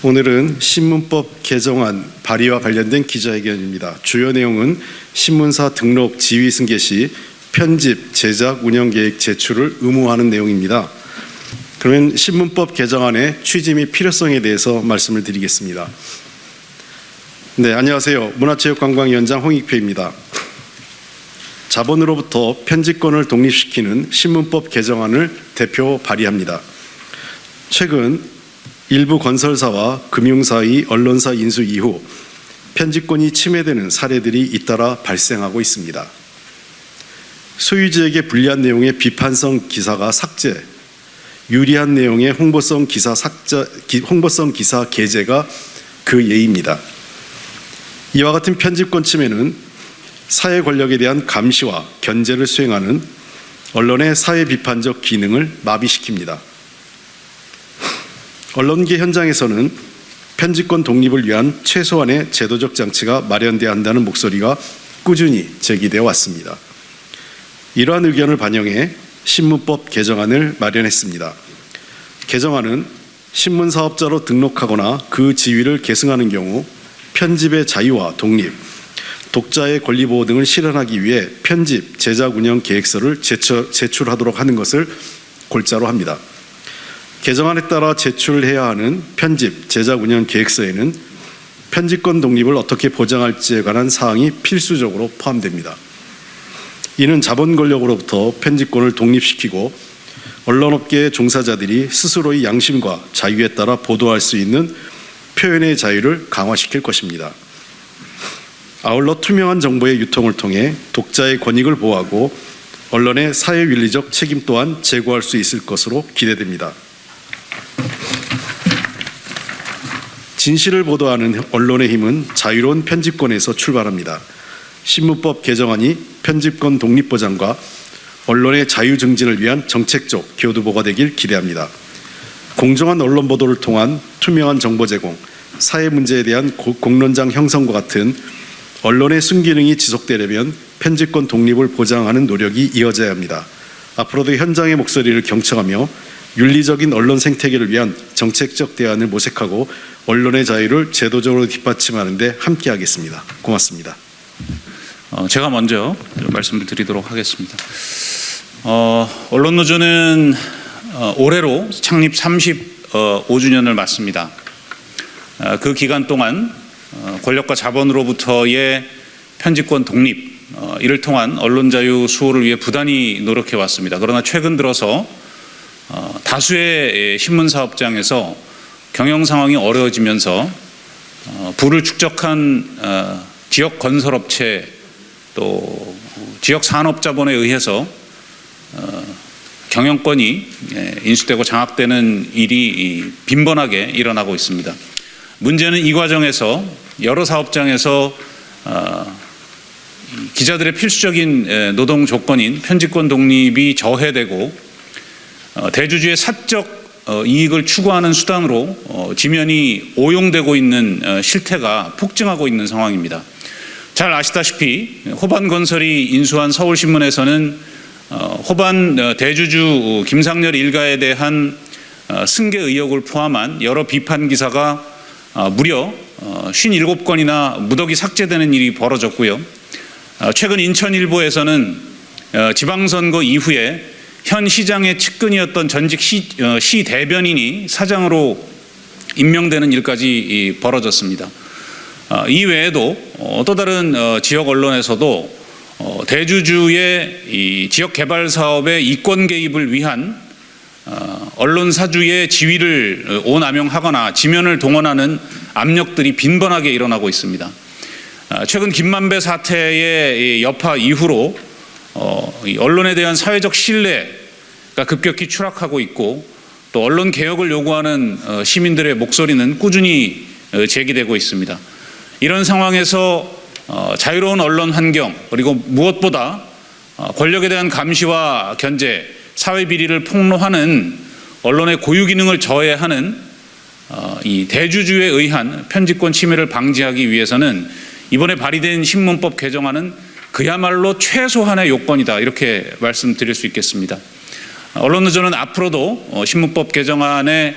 오늘은 신문법 개정안 발의와 관련된 기자회견입니다. 주요 내용은 신문사 등록 지위 승계 시 편집, 제작, 운영 계획 제출을 의무화하는 내용입니다. 그러면 신문법 개정안의 취지 및 필요성에 대해서 말씀을 드리겠습니다. 네, 안녕하세요. 문화체육관광위원장 홍익표입니다. 자본으로부터 편집권을 독립시키는 신문법 개정안을 대표 발의합니다. 최근 일부 건설사와 금융사의 언론사 인수 이후 편집권이 침해되는 사례들이 잇따라 발생하고 있습니다. 소유주에게 불리한 내용의 비판성 기사가 삭제, 유리한 내용의 홍보성 기사 게재가 그 예입니다. 이와 같은 편집권 침해는 사회 권력에 대한 감시와 견제를 수행하는 언론의 사회 비판적 기능을 마비시킵니다. 언론계 현장에서는 편집권 독립을 위한 최소한의 제도적 장치가 마련돼야 한다는 목소리가 꾸준히 제기되어 왔습니다. 이러한 의견을 반영해 신문법 개정안을 마련했습니다. 개정안은 신문사업자로 등록하거나 그 지위를 계승하는 경우 편집의 자유와 독립, 독자의 권리 보호 등을 실현하기 위해 편집, 제작, 운영 계획서를 제출하도록 하는 것을 골자로 합니다. 개정안에 따라 제출해야 하는 편집, 제작, 운영 계획서에는 편집권 독립을 어떻게 보장할지에 관한 사항이 필수적으로 포함됩니다. 이는 자본 권력으로부터 편집권을 독립시키고 언론업계의 종사자들이 스스로의 양심과 자유에 따라 보도할 수 있는 표현의 자유를 강화시킬 것입니다. 아울러 투명한 정보의 유통을 통해 독자의 권익을 보호하고 언론의 사회윤리적 책임 또한 제고할 수 있을 것으로 기대됩니다. 진실을 보도하는 언론의 힘은 자유로운 편집권에서 출발합니다. 신문법 개정안이 편집권 독립 보장과 언론의 자유 증진을 위한 정책적 교두보가 되길 기대합니다. 공정한 언론 보도를 통한 투명한 정보 제공, 사회 문제에 대한 공론장 형성과 같은 언론의 순기능이 지속되려면 편집권 독립을 보장하는 노력이 이어져야 합니다. 앞으로도 현장의 목소리를 경청하며 윤리적인 언론 생태계를 위한 정책적 대안을 모색하고 언론의 자유를 제도적으로 뒷받침하는 데 함께하겠습니다. 고맙습니다. 제가 먼저 말씀을 드리도록 하겠습니다. 언론노조는 올해로 창립 35주년을 맞습니다. 그 기간 동안 권력과 자본으로부터의 편집권 독립, 이를 통한 언론 자유 수호를 위해 부단히 노력해 왔습니다. 그러나 최근 들어서 다수의 신문사업장에서 경영 상황이 어려워지면서 부를 축적한 지역 건설업체 또 지역 산업자본에 의해서 경영권이 인수되고 장악되는 일이 빈번하게 일어나고 있습니다. 문제는 이 과정에서 여러 사업장에서 기자들의 필수적인 노동 조건인 편집권 독립이 저해되고 대주주의 사적 이익을 추구하는 수단으로 지면이 오용되고 있는 실태가 폭증하고 있는 상황입니다. 잘 아시다시피 호반건설이 인수한 서울신문에서는 호반 대주주 김상렬 일가에 대한 승계 의혹을 포함한 여러 비판 기사가 무려 57건이나 무더기 삭제되는 일이 벌어졌고요. 최근 인천일보에서는 지방선거 이후에 현 시장의 측근이었던 전직 시 대변인이 사장으로 임명되는 일까지 벌어졌습니다. 이 외에도 또 다른 지역 언론에서도 대주주의 이 지역 개발 사업의 이권 개입을 위한 언론사주의 지위를 오남용하거나 지면을 동원하는 압력들이 빈번하게 일어나고 있습니다. 최근 김만배 사태의 여파 이후로 언론에 대한 사회적 신뢰가 급격히 추락하고 있고 또 언론 개혁을 요구하는 시민들의 목소리는 꾸준히 제기되고 있습니다. 이런 상황에서 자유로운 언론 환경 그리고 무엇보다 권력에 대한 감시와 견제, 사회 비리를 폭로하는 언론의 고유 기능을 저해하는 이 대주주에 의한 편집권 침해를 방지하기 위해서는 이번에 발의된 신문법 개정안은 그야말로 최소한의 요건이다, 이렇게 말씀드릴 수 있겠습니다. 언론노조는 앞으로도 신문법 개정안의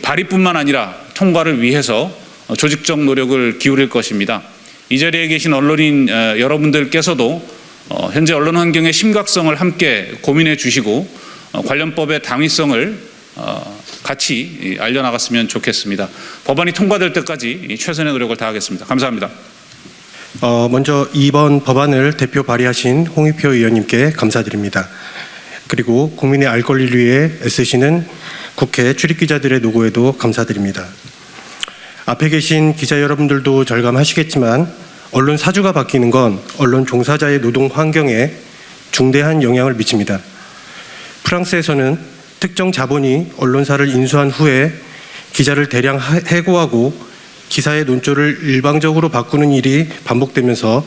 발의뿐만 아니라 통과를 위해서 조직적 노력을 기울일 것입니다. 이 자리에 계신 언론인 여러분들께서도 현재 언론 환경의 심각성을 함께 고민해 주시고 관련법의 당위성을 같이 알려나갔으면 좋겠습니다. 법안이 통과될 때까지 최선의 노력을 다하겠습니다. 감사합니다. 먼저 이번 법안을 대표 발의하신 홍익표 의원님께 감사드립니다. 그리고 국민의 알 권리를 위해 애쓰시는 국회 출입기자들의 노고에도 감사드립니다. 앞에 계신 기자 여러분들도 절감하시겠지만 언론 사주가 바뀌는 건 언론 종사자의 노동 환경에 중대한 영향을 미칩니다. 프랑스에서는 특정 자본이 언론사를 인수한 후에 기자를 대량 해고하고 기사의 논조를 일방적으로 바꾸는 일이 반복되면서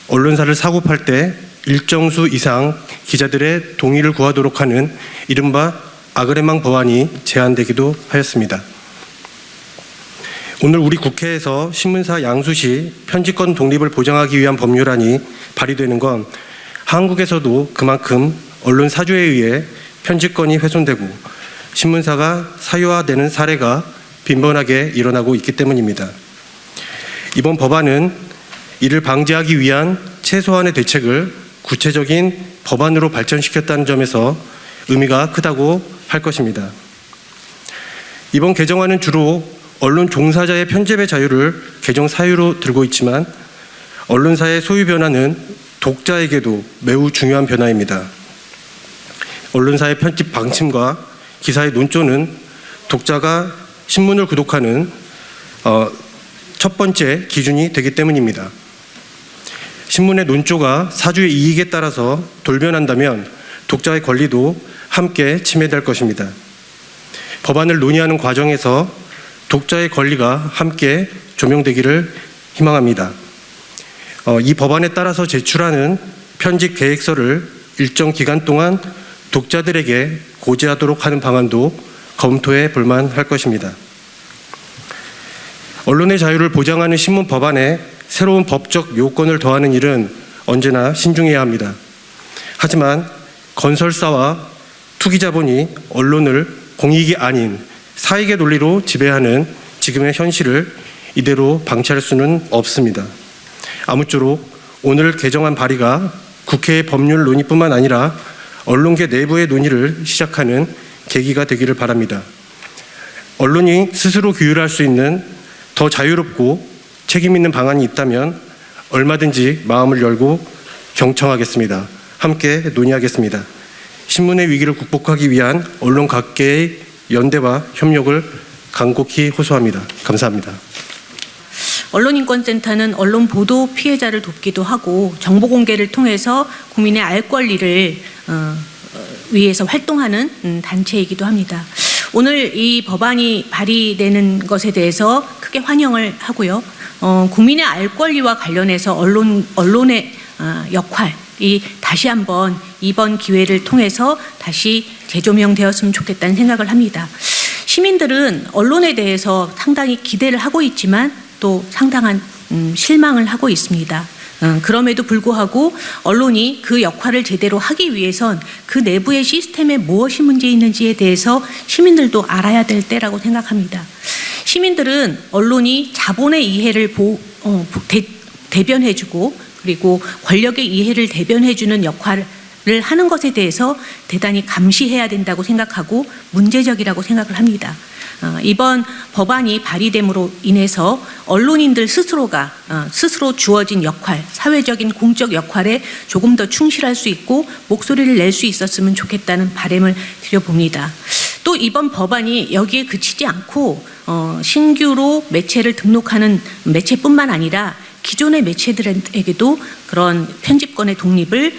언론사를 사고 팔 때 일정 수 이상 기자들의 동의를 구하도록 하는 이른바 아그레망 법안이 제안되기도 하였습니다. 오늘 우리 국회에서 신문사 양수 시 편집권 독립을 보장하기 위한 법률안이 발의되는 건 한국에서도 그만큼 언론 사주에 의해 편집권이 훼손되고 신문사가 사유화되는 사례가 빈번하게 일어나고 있기 때문입니다. 이번 법안은 이를 방지하기 위한 최소한의 대책을 구체적인 법안으로 발전시켰다는 점에서 의미가 크다고 할 것입니다. 이번 개정안은 주로 언론 종사자의 편집의 자유를 개정 사유로 들고 있지만 언론사의 소유 변화는 독자에게도 매우 중요한 변화입니다. 언론사의 편집 방침과 기사의 논조는 독자가 신문을 구독하는 첫 번째 기준이 되기 때문입니다. 신문의 논조가 사주의 이익에 따라서 돌변한다면 독자의 권리도 함께 침해될 것입니다. 법안을 논의하는 과정에서 독자의 권리가 함께 조명되기를 희망합니다. 이 법안에 따라서 제출하는 편집 계획서를 일정 기간 동안 독자들에게 고지하도록 하는 방안도 검토해 볼 만할 것입니다. 언론의 자유를 보장하는 신문 법안에 새로운 법적 요건을 더하는 일은 언제나 신중해야 합니다. 하지만 건설사와 투기자본이 언론을 공익이 아닌 사익의 논리로 지배하는 지금의 현실을 이대로 방치할 수는 없습니다. 아무쪼록 오늘 개정안 발의가 국회의 법률 논의뿐만 아니라 언론계 내부의 논의를 시작하는 계기가 되기를 바랍니다. 언론이 스스로 규율할 수 있는 더 자유롭고 책임 있는 방안이 있다면 얼마든지 마음을 열고 경청하겠습니다. 함께 논의하겠습니다. 신문의 위기를 극복하기 위한 언론 각계의 연대와 협력을 간곡히 호소합니다. 감사합니다. 언론인권센터는 언론 보도 피해자를 돕기도 하고 정보 공개를 통해서 국민의 알 권리를 위해서 활동하는 단체이기도 합니다. 오늘 이 법안이 발의되는 것에 대해서 크게 환영을 하고요. 국민의 알 권리와 관련해서 언론의 역할이 다시 한번 이번 기회를 통해서 다시 재조명되었으면 좋겠다는 생각을 합니다. 시민들은 언론에 대해서 상당히 기대를 하고 있지만 또 상당한 실망을 하고 있습니다. 그럼에도 불구하고 언론이 그 역할을 제대로 하기 위해선 그 내부의 시스템에 무엇이 문제 있는지에 대해서 시민들도 알아야 될 때라고 생각합니다. 시민들은 언론이 자본의 이해를 대변해주고 그리고 권력의 이해를 대변해주는 역할을 하는 것에 대해서 대단히 감시해야 된다고 생각하고 문제적이라고 생각을 합니다. 이번 법안이 발의됨으로 인해서 언론인들 스스로가 스스로 주어진 역할, 사회적인 공적 역할에 조금 더 충실할 수 있고 목소리를 낼 수 있었으면 좋겠다는 바람을 드려봅니다. 또 이번 법안이 여기에 그치지 않고 신규로 매체를 등록하는 매체뿐만 아니라 기존의 매체들에게도 그런 편집권의 독립을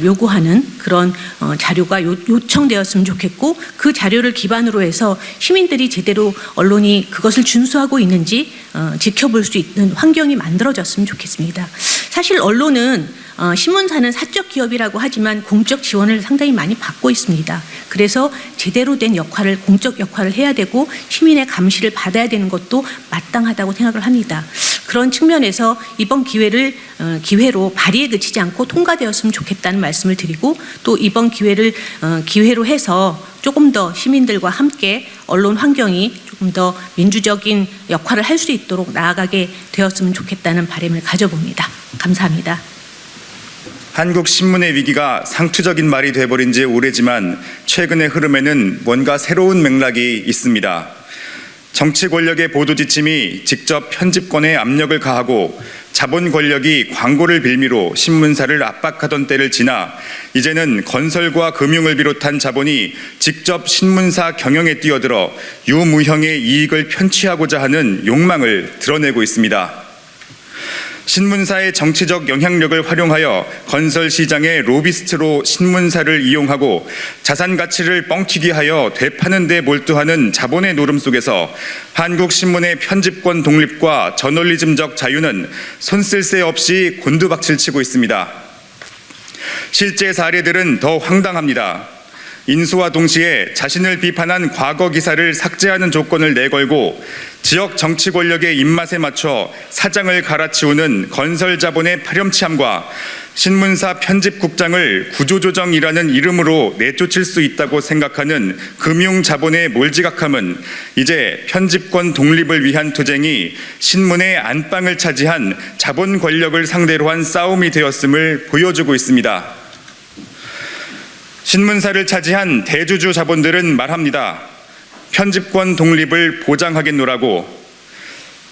요구하는 그런 자료가 요청되었으면 좋겠고 그 자료를 기반으로 해서 시민들이 제대로 언론이 그것을 준수하고 있는지 지켜볼 수 있는 환경이 만들어졌으면 좋겠습니다. 사실 언론은 신문사는 사적 기업이라고 하지만 공적 지원을 상당히 많이 받고 있습니다. 그래서 제대로 된 역할을 공적 역할을 해야 되고 시민의 감시를 받아야 되는 것도 마땅하다고 생각을 합니다. 그런 측면에서 이번 기회로 발의에 그치지 않고 통과되었으면 좋겠다는 말씀을 드리고 또 이번 기회로 해서 조금 더 시민들과 함께 언론 환경이 좀 더 민주적인 역할을 할 수 있도록 나아가게 되었으면 좋겠다는 바람을 가져봅니다. 감사합니다. 한국 신문의 위기가 상투적인 말이 돼버린 지 오래지만 최근의 흐름에는 뭔가 새로운 맥락이 있습니다. 정치 권력의 보도 지침이 직접 편집권에 압력을 가하고 자본 권력이 광고를 빌미로 신문사를 압박하던 때를 지나 이제는 건설과 금융을 비롯한 자본이 직접 신문사 경영에 뛰어들어 유무형의 이익을 편취하고자 하는 욕망을 드러내고 있습니다. 신문사의 정치적 영향력을 활용하여 건설 시장의 로비스트로 신문사를 이용하고 자산 가치를 뻥튀기 하여 되파는 데 몰두하는 자본의 노름 속에서 한국 신문의 편집권 독립과 저널리즘적 자유는 손쓸 새 없이 곤두박질치고 있습니다. 실제 사례들은 더 황당합니다. 인수와 동시에 자신을 비판한 과거 기사를 삭제하는 조건을 내걸고 지역 정치 권력의 입맛에 맞춰 사장을 갈아치우는 건설 자본의 파렴치함과 신문사 편집국장을 구조조정이라는 이름으로 내쫓을 수 있다고 생각하는 금융 자본의 몰지각함은 이제 편집권 독립을 위한 투쟁이 신문의 안방을 차지한 자본 권력을 상대로 한 싸움이 되었음을 보여주고 있습니다. 신문사를 차지한 대주주 자본들은 말합니다. 편집권 독립을 보장하겠노라고.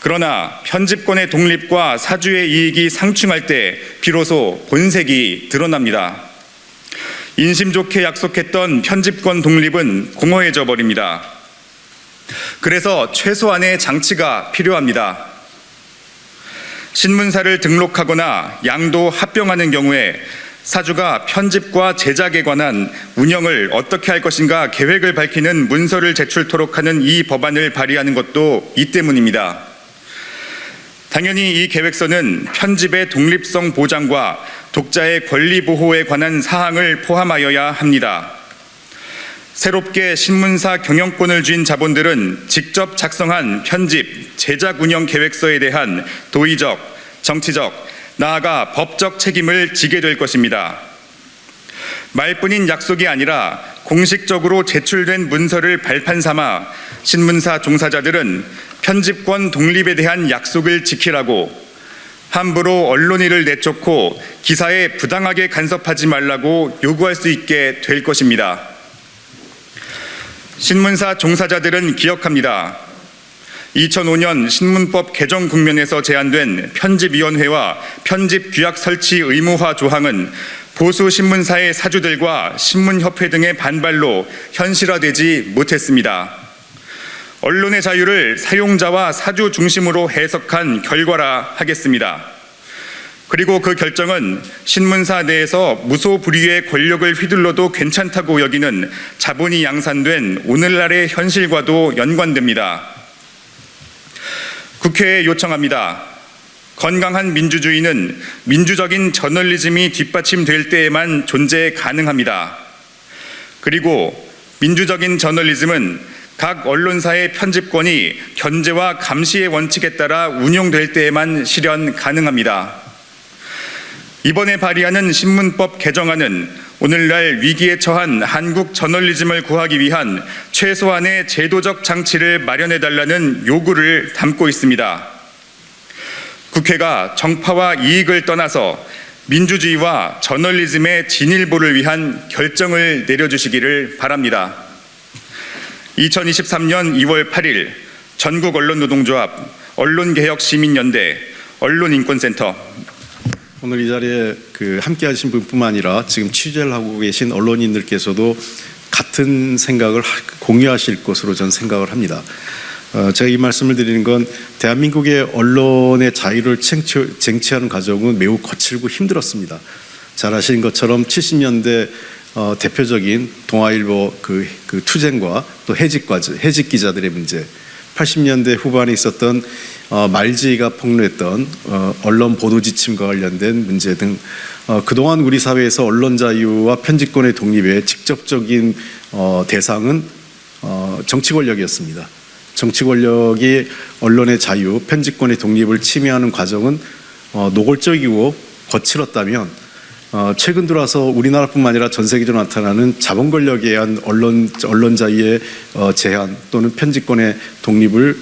그러나 편집권의 독립과 사주의 이익이 상충할 때 비로소 본색이 드러납니다. 인심 좋게 약속했던 편집권 독립은 공허해져 버립니다. 그래서 최소한의 장치가 필요합니다. 신문사를 등록하거나 양도 합병하는 경우에 사주가 편집과 제작에 관한 운영을 어떻게 할 것인가 계획을 밝히는 문서를 제출토록 하는 이 법안을 발의하는 것도 이 때문입니다. 당연히 이 계획서는 편집의 독립성 보장과 독자의 권리 보호에 관한 사항을 포함하여야 합니다. 새롭게 신문사 경영권을 쥔 자본들은 직접 작성한 편집, 제작 운영 계획서에 대한 도의적, 정치적, 나아가 법적 책임을 지게 될 것입니다. 말뿐인 약속이 아니라 공식적으로 제출된 문서를 발판 삼아 신문사 종사자들은 편집권 독립에 대한 약속을 지키라고, 함부로 언론인을 내쫓고 기사에 부당하게 간섭하지 말라고 요구할 수 있게 될 것입니다. 신문사 종사자들은 기억합니다. 2005년 신문법 개정 국면에서 제안된 편집위원회와 편집규약 설치 의무화 조항은 보수 신문사의 사주들과 신문협회 등의 반발로 현실화되지 못했습니다. 언론의 자유를 사용자와 사주 중심으로 해석한 결과라 하겠습니다. 그리고 그 결정은 신문사 내에서 무소불위의 권력을 휘둘러도 괜찮다고 여기는 자본이 양산된 오늘날의 현실과도 연관됩니다. 국회에 요청합니다. 건강한 민주주의는 민주적인 저널리즘이 뒷받침될 때에만 존재 가능합니다. 그리고 민주적인 저널리즘은 각 언론사의 편집권이 견제와 감시의 원칙에 따라 운용될 때에만 실현 가능합니다. 이번에 발의하는 신문법 개정안은 오늘날 위기에 처한 한국 저널리즘을 구하기 위한 최소한의 제도적 장치를 마련해달라는 요구를 담고 있습니다. 국회가 정파와 이익을 떠나서 민주주의와 저널리즘의 진일보를 위한 결정을 내려주시기를 바랍니다. 2023년 2월 8일 전국언론노동조합, 언론개혁시민연대, 언론인권센터. 오늘 이 자리에 함께 하신 분뿐만 아니라 지금 취재를 하고 계신 언론인들께서도 같은 생각을 공유하실 것으로 저는 생각을 합니다. 제가 이 말씀을 드리는 건 대한민국의 언론의 자유를 쟁취하는 과정은 매우 거칠고 힘들었습니다. 잘 아시는 것처럼 70년대 대표적인 동아일보 그 투쟁과 또 해직 기자들의 문제, 80년대 후반에 있었던 말지가 폭로했던 언론 보도 지침과 관련된 문제 등 그동안 우리 사회에서 언론 자유와 편집권의 독립의 직접적인 대상은 정치 권력이었습니다. 정치 권력이 언론의 자유, 편집권의 독립을 침해하는 과정은 노골적이고 거칠었다면 최근 들어서 우리나라뿐만 아니라 전 세계적으로 나타나는 자본 권력에 의한 언론 자유의 제한 또는 편집권의 독립을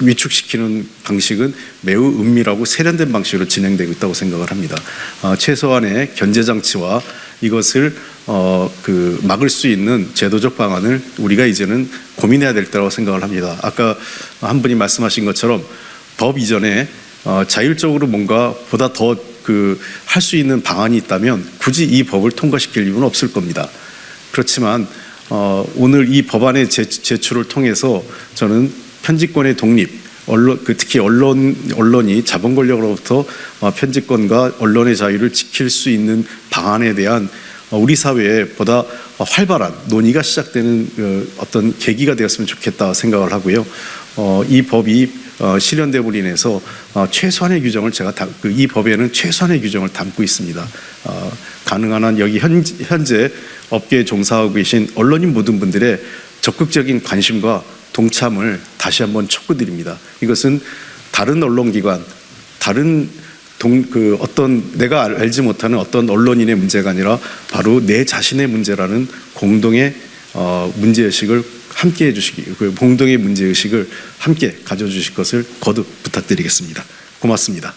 위축시키는 방식은 매우 은밀하고 세련된 방식으로 진행되고 있다고 생각을 합니다. 최소한의 견제 장치와 이것을 막을 수 있는 제도적 방안을 우리가 이제는 고민해야 될 때라고 생각을 합니다. 아까 한 분이 말씀하신 것처럼 법 이전에 자율적으로 뭔가 보다 더 할 수 있는 방안이 있다면 굳이 이 법을 통과시킬 이유는 없을 겁니다. 그렇지만 오늘 이 법안의 제출을 통해서 저는 편집권의 독립, 특히 언론이 자본 권력으로부터 편집권과 언론의 자유를 지킬 수 있는 방안에 대한 우리 사회에 보다 활발한 논의가 시작되는 어떤 계기가 되었으면 좋겠다 생각을 하고요. 이 법이 실현됨으로 인해서 최소한의 규정을 이 법에는 최소한의 규정을 담고 있습니다. 가능한 한 여기 현재 업계에 종사하고 계신 언론인 모든 분들의 적극적인 관심과 동참을 다시 한번 촉구드립니다. 이것은 다른 언론기관, 다른 어떤 내가 알지 못하는 어떤 언론인의 문제가 아니라 바로 내 자신의 문제라는 공동의 문제의식을 함께 해주시기, 공동의 문제의식을 함께 가져주실 것을 거듭 부탁드리겠습니다. 고맙습니다.